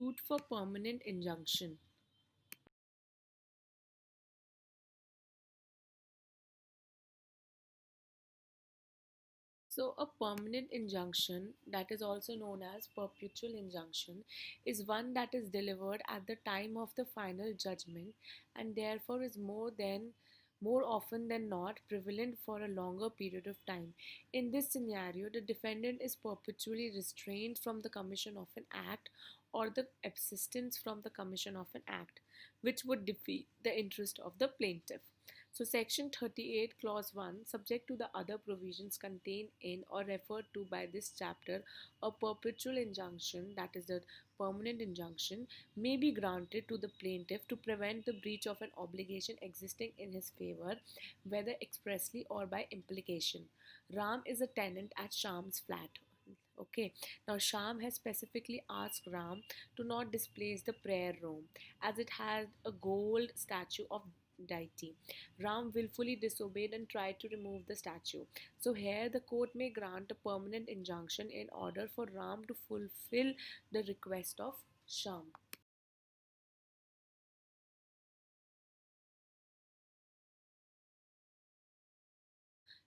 Suit for permanent injunction. So, a permanent injunction, that is also known as perpetual injunction, is one that is delivered at the time of the final judgment and therefore is more often than not prevalent for a longer period of time. In this scenario, the defendant is perpetually restrained from the commission of an act or the absistence from the commission of an act, which would defeat the interest of the plaintiff. So, Section 38, Clause 1, subject to the other provisions contained in or referred to by this chapter, a perpetual injunction, that is, a permanent injunction, may be granted to the plaintiff to prevent the breach of an obligation existing in his favor, whether expressly or by implication. Ram is a tenant at Sham's flat. Okay, now Sham has specifically asked Ram to not displace the prayer room as it had a gold statue of deity. Ram willfully disobeyed and tried to remove the statue. So, here the court may grant a permanent injunction in order for Ram to fulfill the request of Sham.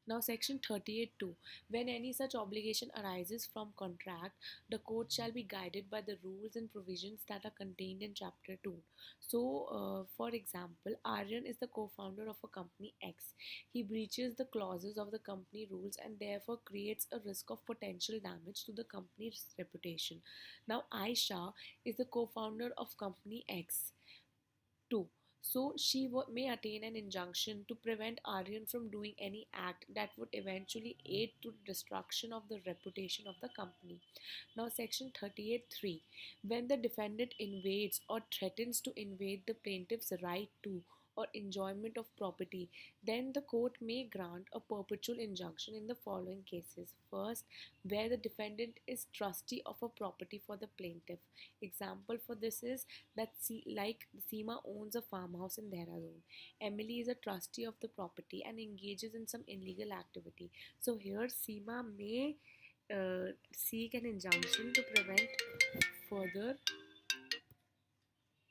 Now, section 38(2). When any such obligation arises from contract, the court shall be guided by the rules and provisions that are contained in chapter 2. So, for example, Aryan is the co founder of a company X. He breaches the clauses of the company rules and therefore creates a risk of potential damage to the company's reputation. Now, Aisha is the co founder of company X too. So she may attain an injunction to prevent Aryan from doing any act that would eventually aid to the destruction of the reputation of the company. Now, section 38(3). When the defendant invades or threatens to invade the plaintiff's right to or enjoyment of property, then the court may grant a perpetual injunction in the following cases. First, where the defendant is trustee of a property for the plaintiff. Example for this is that like Seema owns a farmhouse in Dehradun. Emily is a trustee of the property and engages in some illegal activity. So here Seema may seek an injunction to prevent further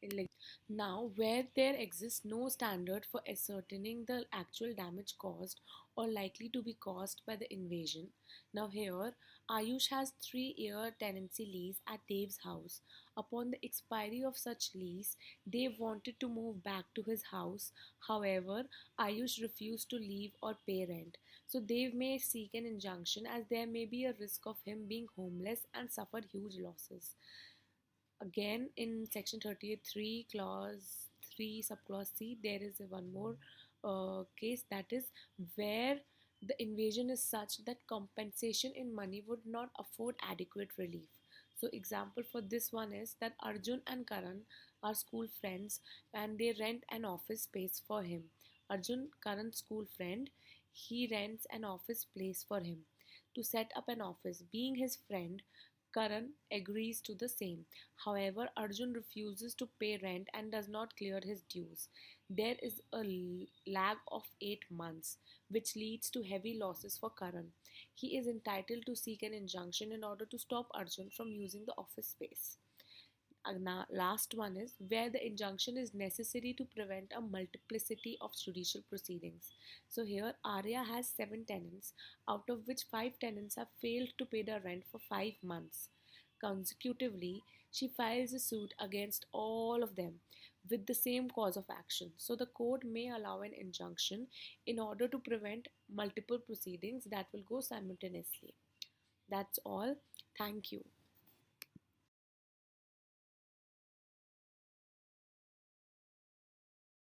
illegal. Now, where there exists no standard for ascertaining the actual damage caused or likely to be caused by the invasion, now here Ayush has 3-year tenancy lease at Dave's house. Upon the expiry of such lease, Dave wanted to move back to his house. However, Ayush refused to leave or pay rent. So Dave may seek an injunction as there may be a risk of him being homeless and suffer huge losses. Again, in section 38(3), clause 3, subclause C, there is one more case, that is where the invasion is such that compensation in money would not afford adequate relief. So, example for this one is that Arjun and Karan are school friends and they rent an office space for him. Arjun, Karan's school friend, he rents an office space for him to set up an office. Being his friend, Karan agrees to the same. However, Arjun refuses to pay rent and does not clear his dues. There is a lag of 8 months, which leads to heavy losses for Karan. He is entitled to seek an injunction in order to stop Arjun from using the office space. Now, last one is where the injunction is necessary to prevent a multiplicity of judicial proceedings. So here Arya has 7 tenants, out of which 5 tenants have failed to pay the rent for 5 months. Consecutively, she files a suit against all of them with the same cause of action. So the court may allow an injunction in order to prevent multiple proceedings that will go simultaneously. That's all. Thank you.